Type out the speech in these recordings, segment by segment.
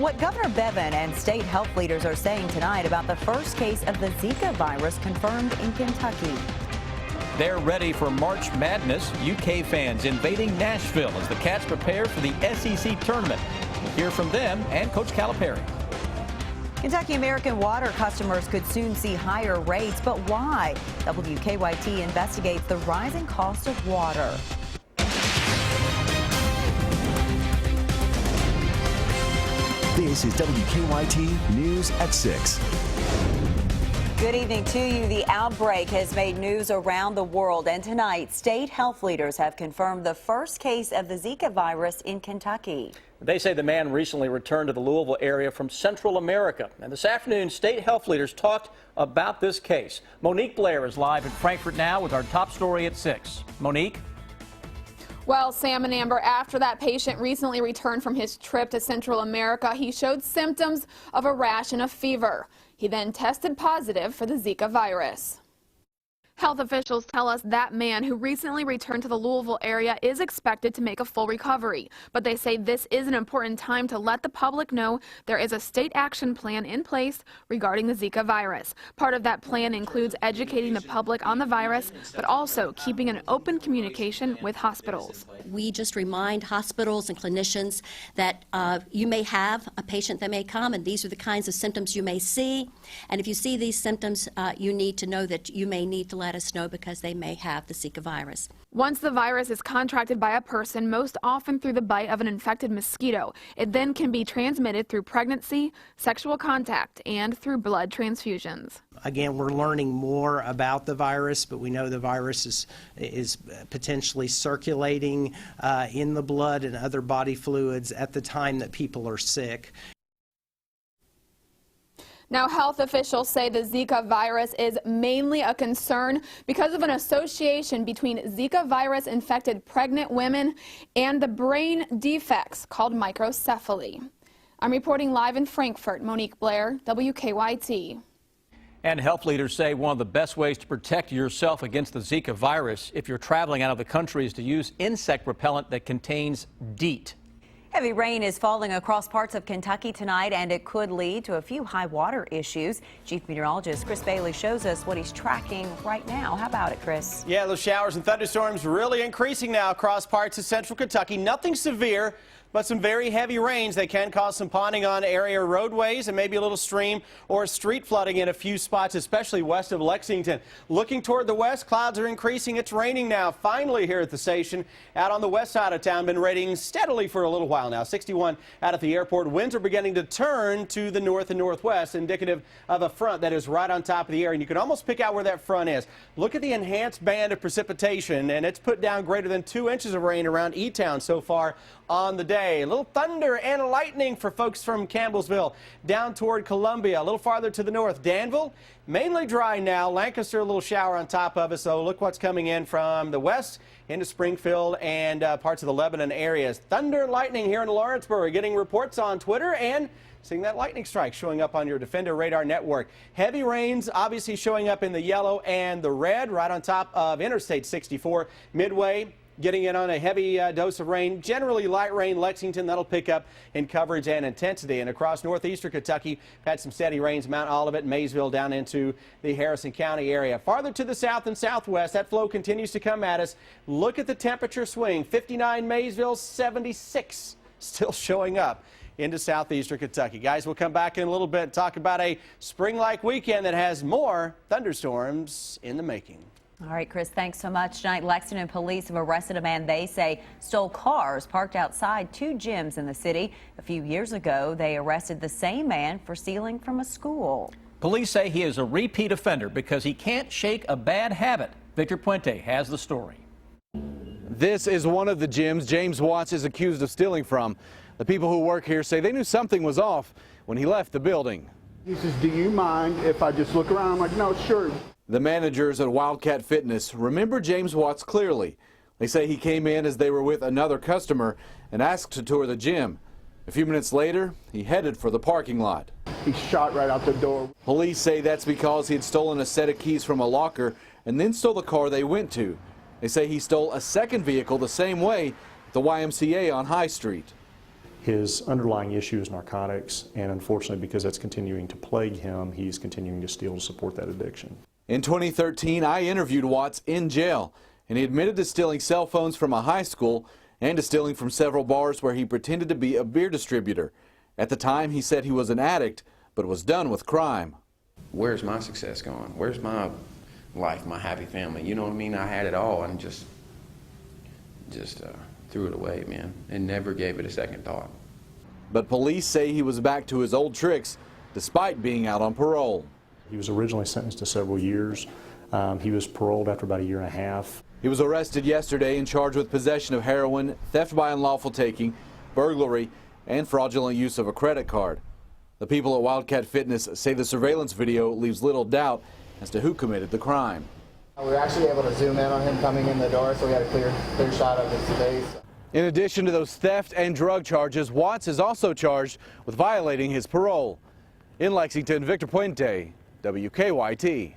What Governor Bevin and state health leaders are saying tonight about the first case of the Zika virus confirmed in Kentucky. They're ready for March Madness. UK fans invading Nashville as the Cats prepare for the SEC tournament. We'll hear from them and Coach Calipari. Kentucky American Water customers could soon see higher rates, but why? WKYT investigates the rising cost of water. This is WKYT News at 6. Good evening to you. The outbreak has made news around the world, and tonight state health leaders have confirmed the first case of the Zika virus in Kentucky. They say the man recently returned to the Louisville area from Central America. And this afternoon, state health leaders talked about this case. Monique Blair is live in Frankfort now with our top story at 6. Monique? Well, Sam and Amber, after that patient recently returned from his trip to Central America, he showed symptoms of a rash and a fever. He then tested positive for the Zika virus. Health officials tell us that man who recently returned to the Louisville area is expected to make a full recovery. But they say this is an important time to let the public know there is a state action plan in place regarding the Zika virus. Part of that plan includes educating the public on the virus, but also keeping an open communication with hospitals. We just remind hospitals and clinicians that you may have a patient that may come, and these are the kinds of symptoms you may see. And if you see these symptoms, you need to know that you may need to let us know because they may have the Zika virus. Once the virus is contracted by a person, most often through the bite of an infected mosquito, it then can be transmitted through pregnancy, sexual contact, and through blood transfusions. Again, we're learning more about the virus, but we know the virus is potentially circulating in the blood and other body fluids at the time that people are sick. Now, health officials say the Zika virus is mainly a concern because of an association between Zika virus-infected pregnant women and the brain defects called microcephaly. I'm reporting live in Frankfort. Monique Blair, WKYT. And health leaders say one of the best ways to protect yourself against the Zika virus if you're traveling out of the country is to use insect repellent that contains DEET. Heavy rain is falling across parts of Kentucky tonight, and it could lead to a few high water issues. Chief Meteorologist Chris Bailey shows us what he's tracking right now. How about it, Chris? Yeah, those showers and thunderstorms really increasing now across parts of central Kentucky. Nothing severe, but some very heavy rains. They can cause some ponding on area roadways and maybe a little stream or street flooding in a few spots, especially west of Lexington. Looking toward the west, clouds are increasing. It's raining now, finally here at the station. Out on the west side of town, been raining steadily for a little while now. 61 out at the airport. Winds are beginning to turn to the north and northwest, indicative of a front that is right on top of the area. And you can almost pick out where that front is. Look at the enhanced band of precipitation, and it's put down greater than 2 inches of rain around E-Town so far on the day. A little thunder and lightning for folks from Campbellsville down toward Columbia. A little farther to the north, Danville, mainly dry now. Lancaster, a little shower on top of us. So look what's coming in from the west into Springfield and parts of the Lebanon areas. Thunder and lightning here in Lawrenceburg. Getting reports on Twitter and seeing that lightning strike showing up on your Defender radar network. Heavy rains obviously showing up in the yellow and the red right on top of Interstate 64 Midway. Getting in on a heavy dose of rain, generally light rain. Lexington, that'll pick up in coverage and intensity. And across northeastern Kentucky, had some steady rains, Mount Olivet, Maysville down into the Harrison County area. Farther to the south and southwest, that flow continues to come at us. Look at the temperature swing. 59 Maysville, 76 still showing up into southeastern Kentucky. Guys, we'll come back in a little bit and talk about a spring-like weekend that has more thunderstorms in the making. All right, Chris, thanks so much. Tonight, Lexington police have arrested a man they say stole cars parked outside 2 gyms in the city. A few years ago, they arrested the same man for stealing from a school. Police say he is a repeat offender because he can't shake a bad habit. Victor Puente has the story. This is one of the gyms James Watts is accused of stealing from. The people who work here say they knew something was off when he left the building. He says, "Do you mind if I just look around?" I'm like, "No, sure." The managers at Wildcat Fitness remember James Watts clearly. They say he came in as they were with another customer and asked to tour the gym. A few minutes later, he headed for the parking lot. He shot right out the door. Police say that's because he had stolen a set of keys from a locker and then stole the car they went to. They say he stole a second vehicle the same way at the YMCA on High Street. His underlying issue is narcotics, and unfortunately, because that's continuing to plague him, he's continuing to steal to support that addiction. In 2013, I interviewed Watts in jail, and he admitted to stealing cell phones from a high school and to stealing from several bars where he pretended to be a beer distributor. At the time, he said he was an addict, but was done with crime. Where's my success going? Where's my life, my happy family? You know what I mean? I had it all and just threw it away, man, and never gave it a second thought. But police say he was back to his old tricks despite being out on parole. He was originally sentenced to several years. He was paroled after about a year and a half. He was arrested yesterday and charged with possession of heroin, theft by unlawful taking, burglary, and fraudulent use of a credit card. The people at Wildcat Fitness say the surveillance video leaves little doubt as to who committed the crime. We were actually able to zoom in on him coming in the door, so we had a clear shot of his face. In addition to those theft and drug charges, Watts is also charged with violating his parole. In Lexington, Victor Puente, WKYT.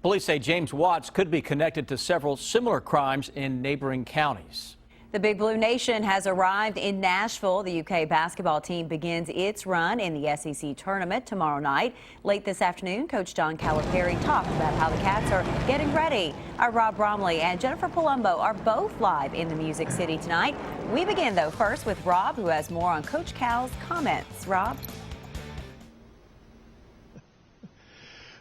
Police say James Watts could be connected to several similar crimes in neighboring counties. The Big Blue Nation has arrived in Nashville. The UK basketball team begins its run in the SEC tournament tomorrow night. Late this afternoon, Coach John Calipari talked about how the Cats are getting ready. Our Rob Bromley and Jennifer Palumbo are both live in the Music City tonight. We begin, though, first with Rob, who has more on Coach Cal's comments. Rob?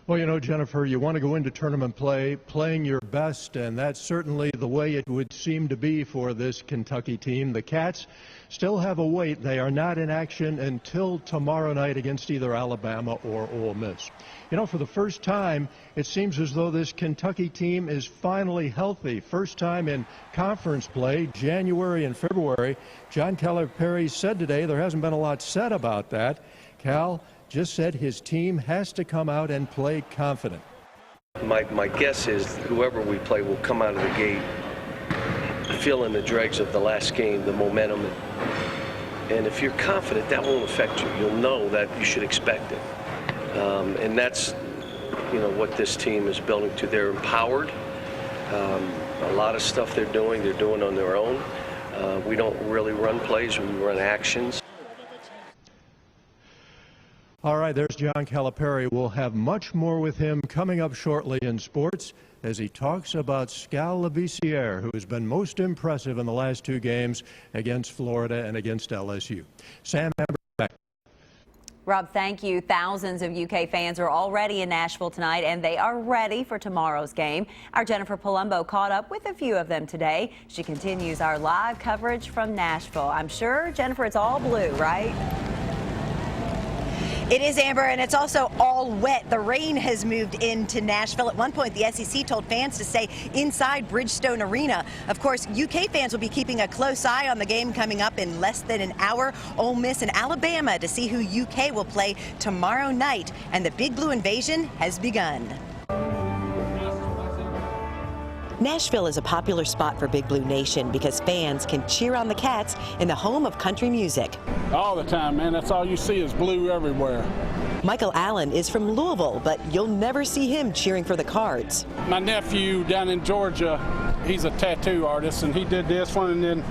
Well, you know, Jennifer, you want to go into tournament play playing your best, and that's certainly the way it would seem to be for this Kentucky team. The Cats still have a wait. They are not in action until tomorrow night against either Alabama or Ole Miss. You know, for the first time, it seems as though this Kentucky team is finally healthy. First time in conference play, January and February. John Calipari said today there hasn't been a lot said about that. Cal just said his team has to come out and play confident. My guess is whoever we play will come out of the gate feeling the dregs of the last game, the momentum. And if you're confident, that won't affect you. You'll know that you should expect it. And that's, you know, what this team is building to. They're empowered. A lot of stuff they're doing on their own. We don't really run plays, we run actions. All right, there's John Calipari. We'll have much more with him coming up shortly in sports as he talks about Skal Labissiere, who has been most impressive in the last two games against Florida and against LSU. Sam, back. Rob, thank you. Thousands of UK fans are already in Nashville tonight, and they are ready for tomorrow's game. Our Jennifer Palumbo caught up with a few of them today. She continues our live coverage from Nashville. I'm sure, Jennifer, it's all blue, right? It is, Amber, and it's also all wet. The rain has moved into Nashville. At one point, the SEC told fans to stay inside Bridgestone Arena. Of course, UK fans will be keeping a close eye on the game coming up in less than an hour. Ole Miss and Alabama to see who UK will play tomorrow night. And the Big Blue invasion has begun. Nashville is a popular spot for Big Blue Nation because fans can cheer on the Cats in the home of country music. All the time, man. That's all you see is blue everywhere. Michael Allen is from Louisville, but you'll never see him cheering for the Cards. My nephew down in Georgia, he's a tattoo artist, and he did this one, and then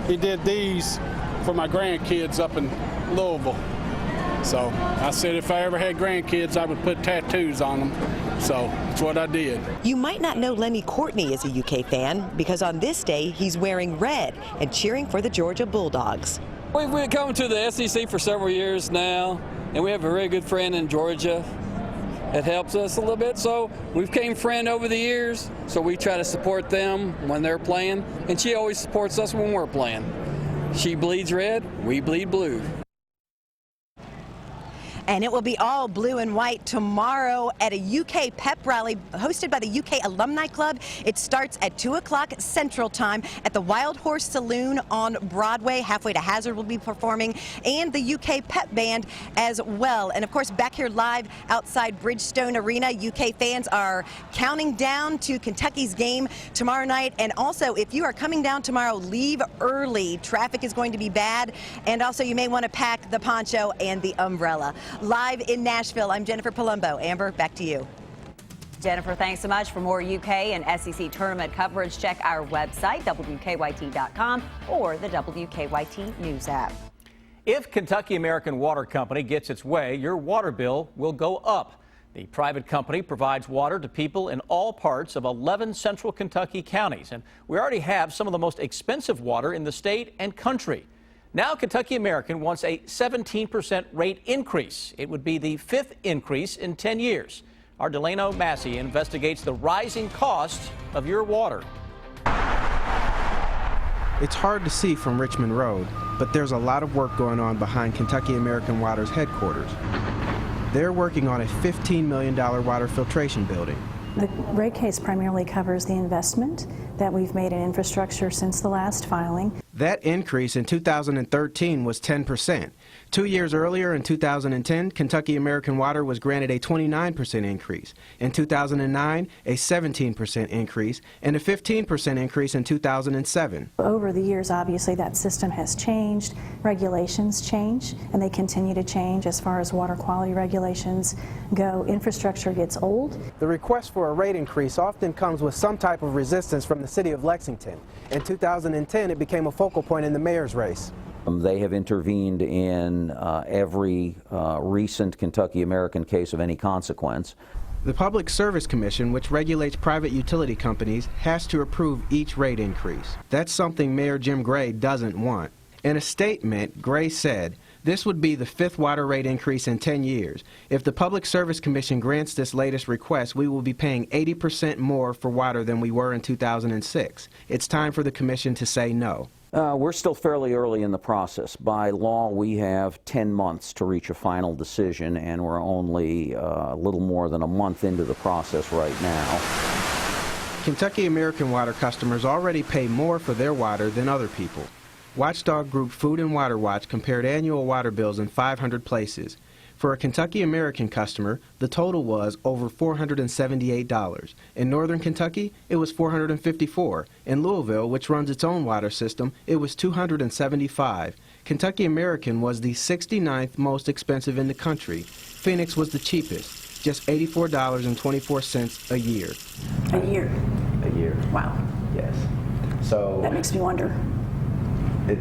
he did these for my grandkids up in Louisville. So I said if I ever had grandkids, I would put tattoos on them. So that's what I did. You might not know Lenny Courtney is a UK fan because on this day he's wearing red and cheering for the Georgia Bulldogs. We've been coming to the SEC for several years now, and we have a very good friend in Georgia. It helps us a little bit, so we've become friends over the years, so we try to support them when they're playing, and she always supports us when we're playing. She bleeds red, we bleed blue. And it will be all blue and white tomorrow at a UK pep rally hosted by the UK Alumni Club. It starts at 2 o'clock Central Time at the Wild Horse Saloon on Broadway. Halfway to Hazard will be performing, and the UK pep band as well. And of course, back here live outside Bridgestone Arena, UK fans are counting down to Kentucky's game tomorrow night. And also, if you are coming down tomorrow, leave early. Traffic is going to be bad, and also you may want to pack the poncho and the umbrella. Live in Nashville, I'm Jennifer Palumbo. Amber, back to you. Jennifer, thanks so much. For more UK and SEC tournament coverage, check our website, WKYT.com, or the WKYT News app. If Kentucky American Water Company gets its way, your water bill will go up. The private company provides water to people in all parts of 11 central Kentucky counties, and we already have some of the most expensive water in the state and country. Now Kentucky American wants a 17% rate increase. It would be the 5th increase in 10 years. Our Delano Massey investigates the rising cost of your water. It's hard to see from Richmond Road, but there's a lot of work going on behind Kentucky American Water's headquarters. They're working on a $15 million water filtration building. The rate case primarily covers the investment that we've made in infrastructure since the last filing. That increase in 2013 was 10%. 2 years earlier, in 2010, Kentucky American Water was granted a 29% increase. In 2009, a 17% increase, and a 15% increase in 2007. Over the years, obviously, that system has changed. Regulations change, and they continue to change as far as water quality regulations go. Infrastructure gets old. The request for a rate increase often comes with some type of resistance from the city of Lexington. In 2010, it became a focal point in the mayor's race. They have intervened in every recent Kentucky American case of any consequence. The Public Service Commission, which regulates private utility companies, has to approve each rate increase. That's something Mayor Jim Gray doesn't want. In a statement, Gray said, "This would be the 5th water rate increase in 10 years. If the Public Service Commission grants this latest request, we will be paying 80% more for water than we were in 2006. It's time for the Commission to say no." We're still fairly early in the process. By law, we have 10 months to reach a final decision, and we're only a little more than a month into the process right now. Kentucky American Water customers already pay more for their water than other people. Watchdog group Food and Water Watch compared annual water bills in 500 places. For a Kentucky American customer, the total was over $478. In Northern Kentucky, it was $454. In Louisville, which runs its own water system, it was $275. Kentucky American was the 69th most expensive in the country. Phoenix was the cheapest, just $84.24 a year. A year? A year. Wow. Yes. So that makes me wonder. In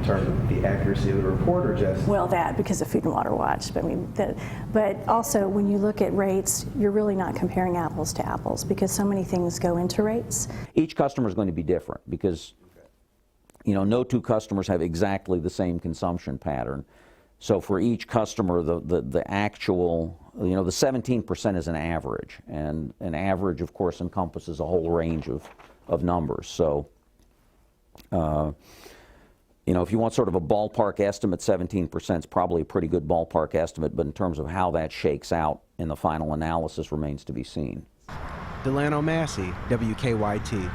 terms of the accuracy of the report, or just? Well, that, because of Food and Water Watch. But also, when you look at rates, you're really not comparing apples to apples, because so many things go into rates. Each customer is going to be different because, you know, no two customers have exactly the same consumption pattern. So for each customer, the actual, you know, the 17% is an average, and an average, of course, encompasses a whole range of numbers. So, you know, if you want sort of a ballpark estimate, 17% is probably a pretty good ballpark estimate, but in terms of how that shakes out in the final analysis remains to be seen. Delano Massey, WKYT.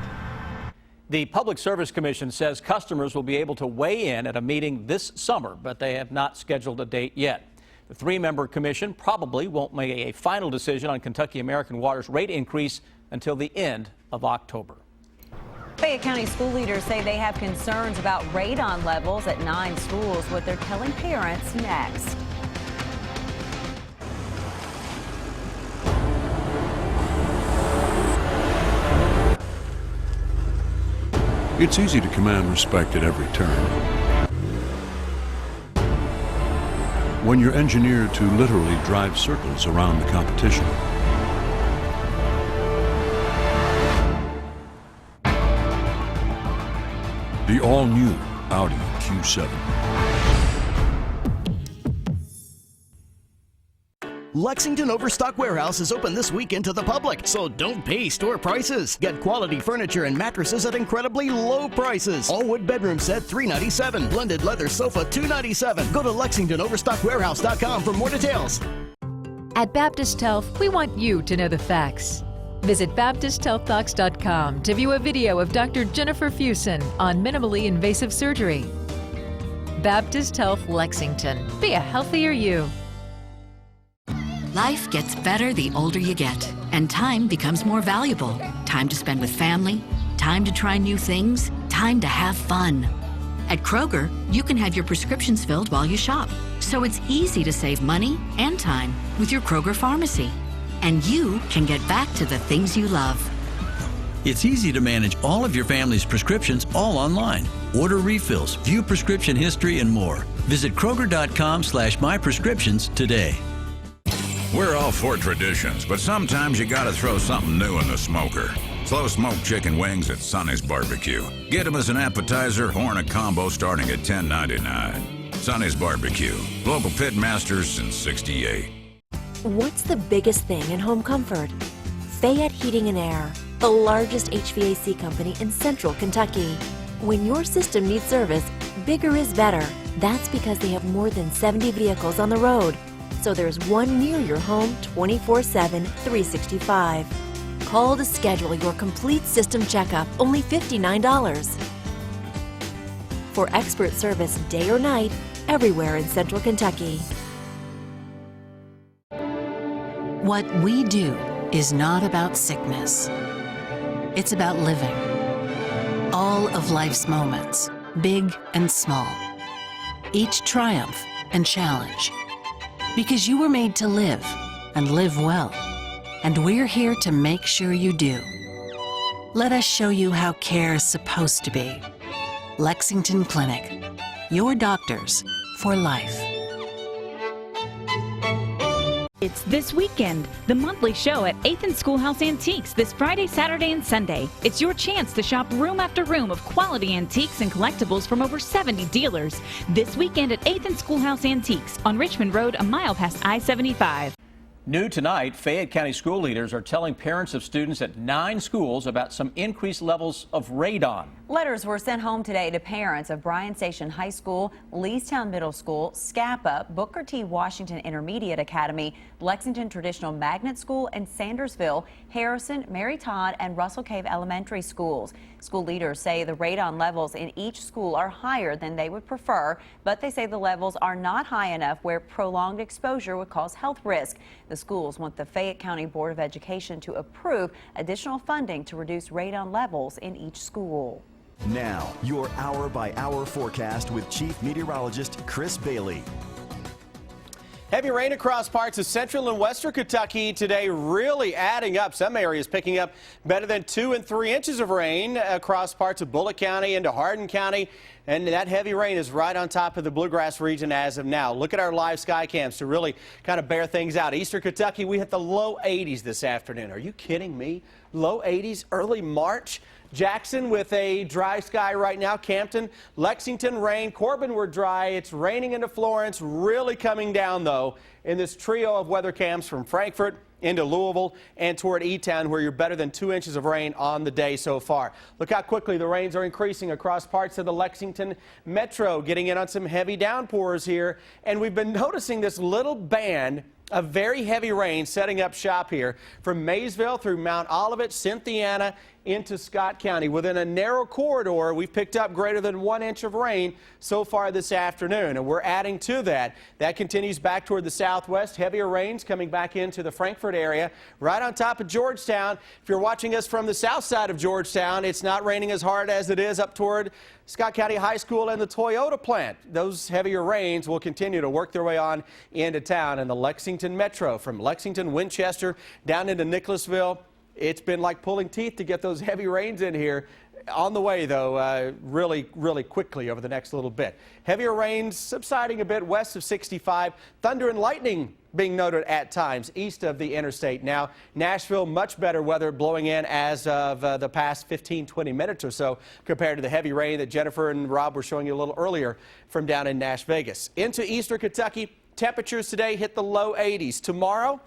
The Public Service Commission says customers will be able to weigh in at a meeting this summer, but they have not scheduled a date yet. The 3-member commission probably won't make a final decision on Kentucky American Water's rate increase until the end of October. Fayette County school leaders say they have concerns about radon levels at 9 schools. What they're telling parents next. It's easy to command respect at every turn. When you're engineered to literally drive circles around the competition. The all-new Audi Q7. Lexington Overstock Warehouse is open this weekend to the public, so don't pay store prices. Get quality furniture and mattresses at incredibly low prices. All wood bedroom set $397. Blended leather sofa $297. Go to LexingtonOverstockWarehouse.com for more details. At Baptist Health, we want you to know the facts. Visit BaptistHealthDocs.com to view a video of Dr. Jennifer Fusen on minimally invasive surgery. Baptist Health Lexington. Be a healthier you. Life gets better the older you get, and time becomes more valuable. Time to spend with family, time to try new things, time to have fun. At Kroger, you can have your prescriptions filled while you shop, so it's easy to save money and time with your Kroger pharmacy. And you can get back to the things you love. It's easy to manage all of your family's prescriptions all online. Order refills, view prescription history, and more. Visit Kroger.com/myprescriptions today. We're all for traditions, but sometimes you gotta throw something new in the smoker. Slow smoked chicken wings at Sonny's Barbecue. Get them as an appetizer or in a combo starting at $10.99. Sonny's Barbecue. Local pit masters since '68. What's the biggest thing in home comfort? Fayette Heating and Air, the largest HVAC company in central Kentucky. When your system needs service, bigger is better. That's because they have more than 70 vehicles on the road. So there's one near your home 24/7, 365. Call to schedule your complete system checkup, only $59. For expert service day or night, everywhere in central Kentucky. What we do is not about sickness. It's about living. All of life's moments, big and small. Each triumph and challenge. Because you were made to live, and live well. And we're here to make sure you do. Let us show you how care is supposed to be. Lexington Clinic. Your doctors for life. It's This Weekend, the monthly show at 8th and Schoolhouse Antiques this Friday, Saturday, and Sunday. It's your chance to shop room after room of quality antiques and collectibles from over 70 dealers. This weekend at 8th and Schoolhouse Antiques on Richmond Road, a mile past I-75. New tonight, Fayette County school leaders are telling parents of students at 9 schools about some increased levels of radon. Letters were sent home today to parents of Bryan Station High School, Leestown Middle School, Scapa, Booker T. Washington Intermediate Academy, Lexington Traditional Magnet School, and Sandersville, Harrison, Mary Todd, and Russell Cave Elementary Schools. School leaders say the radon levels in each school are higher than they would prefer, but they say the levels are not high enough where prolonged exposure would cause health risk. The schools want the Fayette County Board of Education to approve additional funding to reduce radon levels in each school. Now, your hour-by-hour forecast with Chief Meteorologist Chris Bailey. Heavy rain across parts of central and western Kentucky today, really adding up. Some areas picking up better than 2 and 3 inches of rain across parts of Bullitt County into Hardin County. And that heavy rain is right on top of the Bluegrass region as of now. Look at our live sky cams to really kind of bear things out. Eastern Kentucky, we hit the low 80s this afternoon. Are you kidding me? Low 80s, early March. Jackson with a dry sky right now. Campton, Lexington, rain. Corbin, we're dry. It's raining into Florence. Really coming down, though, in this trio of weather cams from Frankfort into Louisville and toward E-Town, where you're better than 2 inches of rain on the day so far. Look how quickly the rains are increasing across parts of the Lexington metro, getting in on some heavy downpours here. And we've been noticing this little band of very heavy rain setting up shop here from Maysville through Mount Olivet, Cynthiana, into Scott County. Within a narrow corridor, we've picked up greater than 1 inch of rain so far this afternoon, and we're adding to that. That continues back toward the southwest. Heavier rains coming back into the Frankfort area, right on top of Georgetown. If you're watching us from the south side of Georgetown, it's not raining as hard as it is up toward Scott County High School and the Toyota plant. Those heavier rains will continue to work their way on into town in the Lexington metro, from Lexington, Winchester, down into Nicholasville. It's been like pulling teeth to get those heavy rains in here. On the way, though, really quickly over the next little bit. Heavier rains subsiding a bit west of 65. Thunder and lightning being noted at times east of the interstate. Now, Nashville, much better weather blowing in as of the past 15-20 minutes or so compared to the heavy rain that Jennifer and Rob were showing you a little earlier from down in Nash Vegas. Into eastern Kentucky, temperatures today hit the low 80s. Tomorrow,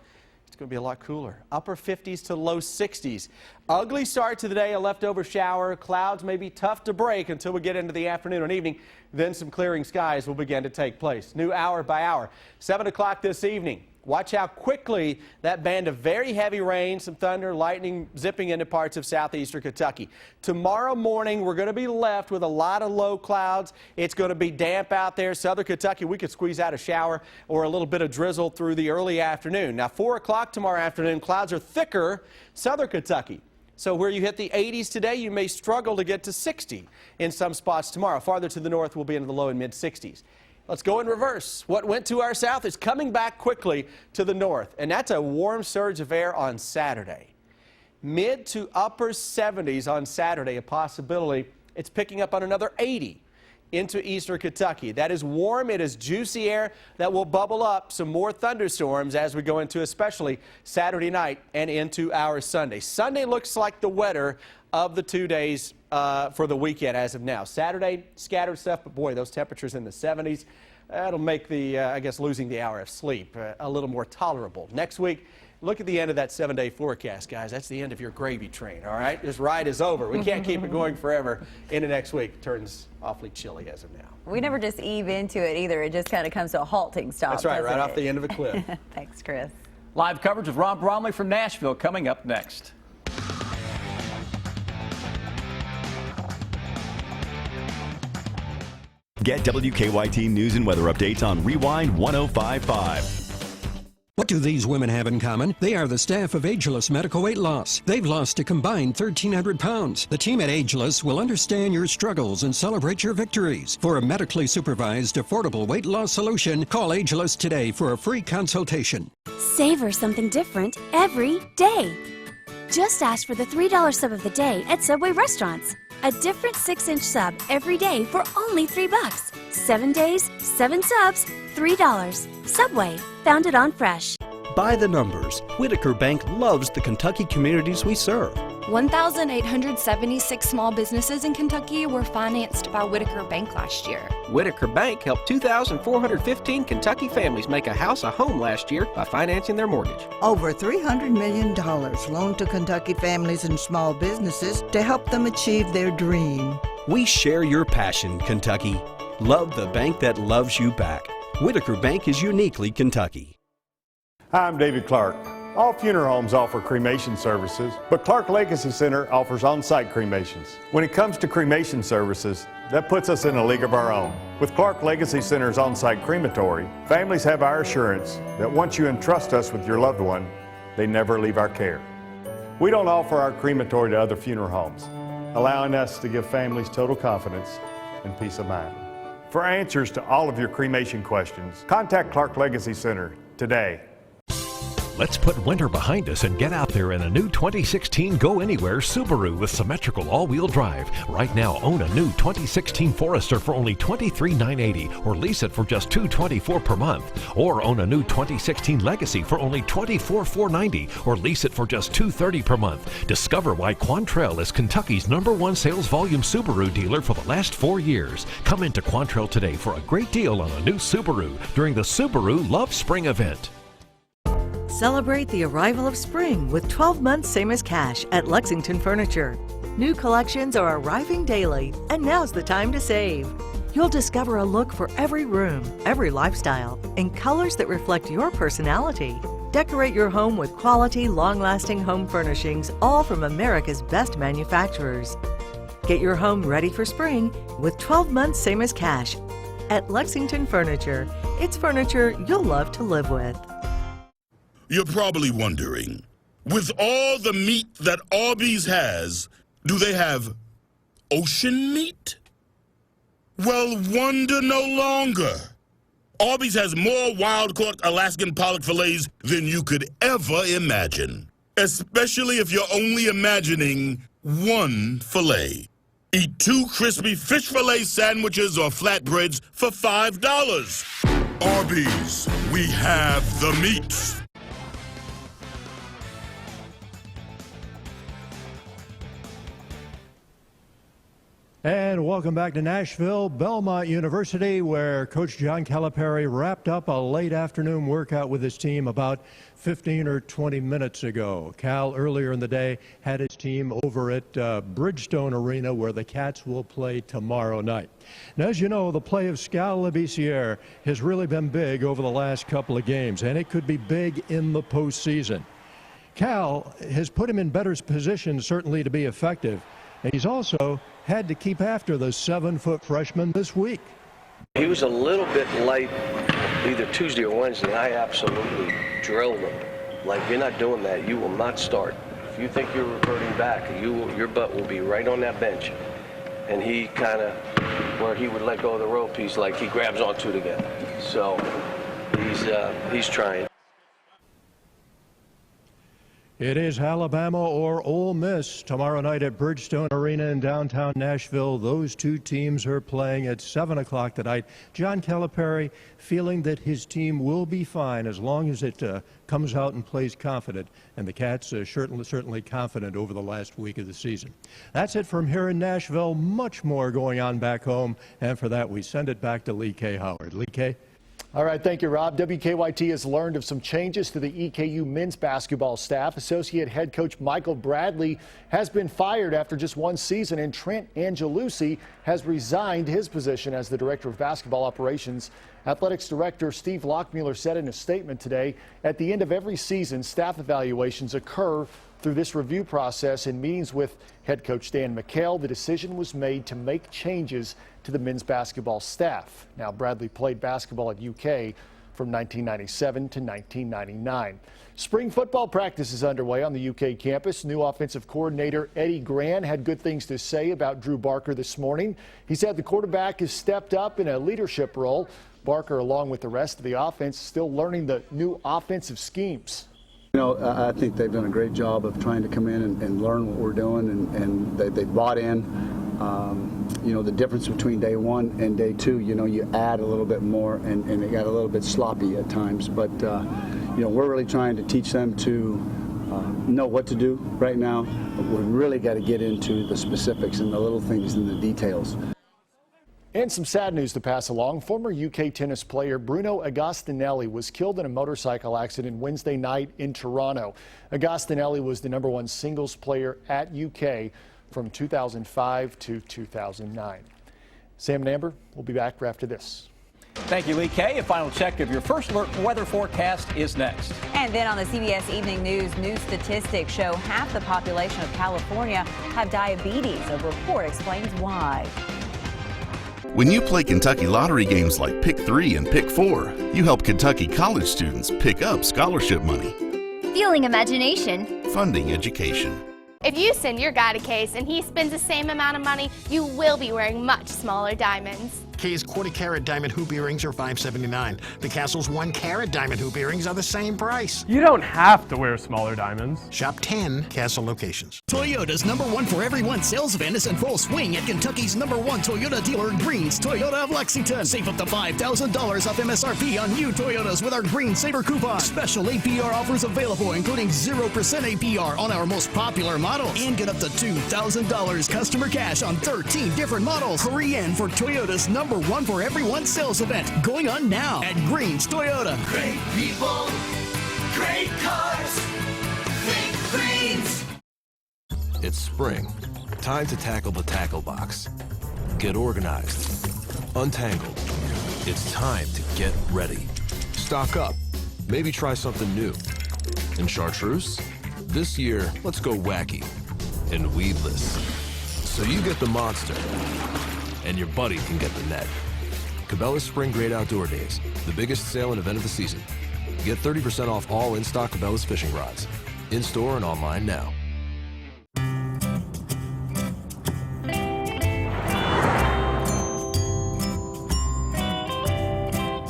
it's going to be a lot cooler. Upper 50s to low 60s. Ugly start to the day, a leftover shower. Clouds may be tough to break until we get into the afternoon and evening. Then some clearing skies will begin to take place. New hour by hour. 7 o'clock this evening. Watch how quickly that band of very heavy rain, some thunder, lightning zipping into parts of southeastern Kentucky. Tomorrow morning, we're going to be left with a lot of low clouds. It's going to be damp out there. Southern Kentucky, we could squeeze out a shower or a little bit of drizzle through the early afternoon. Now, 4 o'clock tomorrow afternoon, clouds are thicker. Southern Kentucky. So where you hit the 80s today, you may struggle to get to 60 in some spots tomorrow. Farther to the north, we'll be into the low and mid 60s. Let's go in reverse. What went to our south is coming back quickly to the north, and that's a warm surge of air on Saturday. Mid to upper 70s on Saturday, a possibility. It's picking up on another 80 into eastern Kentucky. That is warm. It is juicy air that will bubble up some more thunderstorms as we go into especially Saturday night and into our Sunday. Sunday looks like the wetter of the 2 days for the weekend as of now. Saturday, scattered stuff, but boy, those temperatures in the 70s, that'll make the, I guess, losing the hour of sleep a little more tolerable. Next week, look at the end of that 7-day forecast, guys. That's the end of your gravy train, all right? This ride is over. We can't keep it going forever into next week. It turns awfully chilly as of now. We never just eve into it either. It just kind of comes to a halting stop. That's right, right off the end of a cliff. Thanks, Chris. Live coverage of Rob Bromley from Nashville coming up next. Get WKYT news and weather updates on Rewind 105.5. What do these women have in common? They are the staff of Ageless Medical Weight Loss. They've lost a combined 1,300 pounds. The team at Ageless will understand your struggles and celebrate your victories. For a medically supervised, affordable weight loss solution, call Ageless today for a free consultation. Savor something different every day. Just ask for the $3 sub of the day at Subway restaurants. A different 6-inch sub every day for only $3. 7 days, 7 subs, $3. Subway, founded on fresh. By the numbers, Whitaker Bank loves the Kentucky communities we serve. 1,876 small businesses in Kentucky were financed by Whitaker Bank last year. Whitaker Bank helped 2,415 Kentucky families make a house a home last year by financing their mortgage. Over $300 million loaned to Kentucky families and small businesses to help them achieve their dream. We share your passion, Kentucky. Love the bank that loves you back. Whitaker Bank is uniquely Kentucky. Hi, I'm David Clark. All funeral homes offer cremation services, but Clark Legacy Center offers on-site cremations. When it comes to cremation services, that puts us in a league of our own. With Clark Legacy Center's on-site crematory, families have our assurance that once you entrust us with your loved one, they never leave our care. We don't offer our crematory to other funeral homes, allowing us to give families total confidence and peace of mind. For answers to all of your cremation questions, contact Clark Legacy Center today. Let's put winter behind us and get out there in a new 2016 Go Anywhere Subaru with symmetrical all-wheel drive. Right now, own a new 2016 Forester for only $23,980 or lease it for just $224 per month. Or own a new 2016 Legacy for only $24,490 or lease it for just $230 per month. Discover why Quantrell is Kentucky's #1 sales volume Subaru dealer for the last 4 years. Come into Quantrell today for a great deal on a new Subaru during the Subaru Love Spring event. Celebrate the arrival of spring with 12 months same as cash at Lexington Furniture. New collections are arriving daily, and now's the time to save. You'll discover a look for every room, every lifestyle, in colors that reflect your personality. Decorate your home with quality, long-lasting home furnishings, all from America's best manufacturers. Get your home ready for spring with 12 months same as cash at Lexington Furniture. It's furniture you'll love to live with. You're probably wondering, with all the meat that Arby's has, do they have ocean meat? Well, wonder no longer. Arby's has more wild-caught Alaskan pollock fillets than you could ever imagine, especially if you're only imagining one fillet. Eat 2 crispy fish fillet sandwiches or flatbreads for $5. Arby's, we have the meat. And welcome back to Nashville, Belmont University, where Coach John Calipari wrapped up a late afternoon workout with his team about 15 or 20 minutes ago. Cal, earlier in the day, had his team over at Bridgestone Arena, where the Cats will play tomorrow night. Now, as you know, the play of Skal Labissiere has really been big over the last couple of games, and it could be big in the postseason. Cal has put him in better position, certainly, to be effective. And he's also had to keep after the 7-foot freshman this week. He was a little bit light either Tuesday or Wednesday. I absolutely drilled him. Like, you're not doing that. You will not start. If you think you're reverting back, your butt will be right on that bench. And he kind of, where he would let go of the rope, he's like, he grabs onto it again. So he's trying. It is Alabama or Ole Miss tomorrow night at Bridgestone Arena in downtown Nashville. Those two teams are playing at 7 o'clock tonight. John Calipari feeling that his team will be fine as long as it comes out and plays confident. And the Cats are certainly confident over the last week of the season. That's it from here in Nashville. Much more going on back home. And for that, we send it back to Lee K. Howard. Lee K. All right, thank you, Rob. WKYT has learned of some changes to the EKU men's basketball staff. Associate head coach Michael Bradley has been fired after just one season, and Trent Angelucci has resigned his position as the director of basketball operations. Athletics director Steve Lockmuller said in a statement today, at the end of every season, staff evaluations occur through this review process. In meetings with head coach Dan McHale, the decision was made to make changes to the men's basketball staff. Now, Bradley played basketball at UK from 1997 to 1999. Spring football practice is underway on the UK campus. New offensive coordinator Eddie Gran had good things to say about Drew Barker this morning. He said the quarterback has stepped up in a leadership role. Barker, along with the rest of the offense, still learning the new offensive schemes. You know, I think they've done a great job of trying to come in and learn what we're doing, and they bought in. You know, the difference between day one and day two, you know, you add a little bit more, and it got a little bit sloppy at times. But, you know, we're really trying to teach them to know what to do right now. But we really got to get into the specifics and the little things and the details. And some sad news to pass along. Former UK tennis player Bruno Agostinelli was killed in a motorcycle accident Wednesday night in Toronto. Agostinelli was the #1 singles player at UK from 2005 to 2009. Sam and Amber will be back after this. Thank you, Lee K. A final check of your first alert weather forecast is next. And then on the CBS Evening News, new statistics show half the population of California have diabetes. A report explains why. When you play Kentucky lottery games like Pick 3 and Pick 4, you help Kentucky college students pick up scholarship money, Fueling imagination, funding education. If you send your guy to Case and he spends the same amount of money, you will be wearing much smaller diamonds. Kay's 40-carat diamond hoop earrings are $5.79. The Castle's 1-carat diamond hoop earrings are the same price. You don't have to wear smaller diamonds. Shop 10 Castle locations. Toyota's #1 for everyone sales event is in full swing at Kentucky's #1 Toyota dealer, Green's Toyota of Lexington. Save up to $5,000 off MSRP on new Toyotas with our Green Saver coupon. Special APR offers available, including 0% APR on our most popular models. And get up to $2,000 customer cash on 13 different models. Hurry in for Toyota's #1 for everyone sales event going on now at Green's Toyota. Great people, great cars, think Greens. It's spring. Time to tackle the tackle box. Get organized. Untangled. It's time to get ready. Stock up. Maybe try something new. In chartreuse? This year, let's go wacky and weedless. So you get the monster, and your buddy can get the net. Cabela's Spring Great Outdoor Days, the biggest sale and event of the season. Get 30% off all in-stock Cabela's fishing rods. In-store and online now.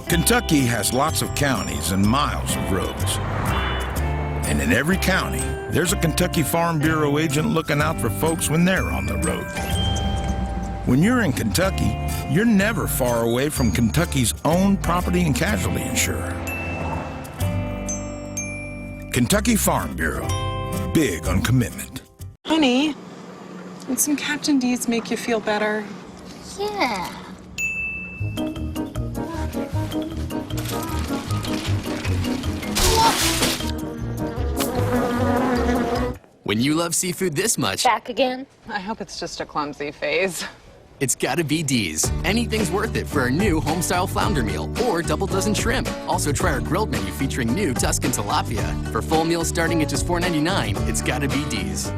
Kentucky has lots of counties and miles of roads. And in every county, there's a Kentucky Farm Bureau agent looking out for folks when they're on the road. When you're in Kentucky, you're never far away from Kentucky's own property and casualty insurer. Kentucky Farm Bureau, big on commitment. Honey, would some Captain D's make you feel better? yeah. When you love seafood this much, Back again? I hope it's just a clumsy phase. it's gotta be D's. Anything's worth it for our new home-style flounder meal or double dozen shrimp. Also try our grilled menu featuring new Tuscan tilapia. For full meals starting at just $4.99, it's gotta be D's.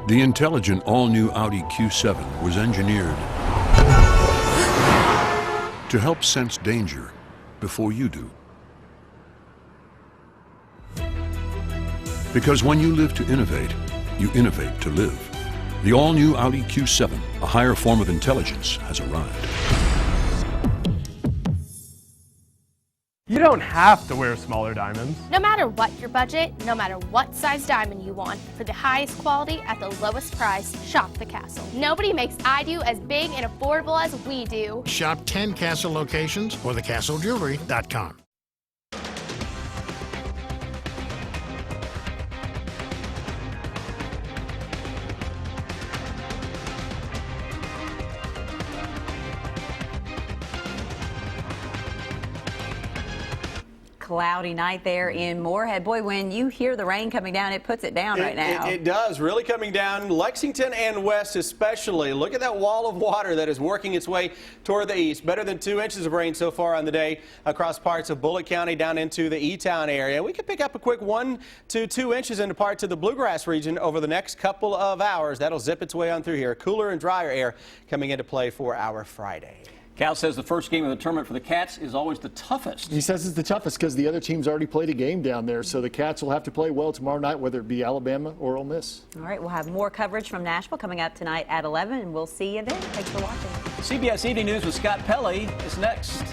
The intelligent all-new Audi Q7 was engineered to help sense danger before you do. Because when you live to innovate, you innovate to live. The all-new Audi Q7, a higher form of intelligence, has arrived. You don't have to wear smaller diamonds. No matter what your budget, no matter what size diamond you want, for the highest quality at the lowest price, shop the Castle. Nobody makes I-Do as big and affordable as we do. Shop 10 Castle locations or thecastlegroulery.com. Cloudy night there in Moorhead. Boy, when you hear the rain coming down, it puts it down right now. It does, really coming down. Lexington and West especially. Look at that wall of water that is working its way toward the east. Better than 2 inches of rain so far on the day across parts of Bullitt County down into the E-Town area. We could pick up a quick 1 to 2 inches into parts of the Bluegrass region over the next couple of hours. That'll zip its way on through here. Cooler and drier air coming into play for our Friday. Cal says the first game of the tournament for the Cats is always the toughest. He says it's the toughest because the other team's already played a game down there, so the Cats will have to play well tomorrow night, whether it be Alabama or Ole Miss. All right, we'll have more coverage from Nashville coming up tonight at 11, and we'll see you then. Thanks for watching. CBS Evening News with Scott Pelley is next.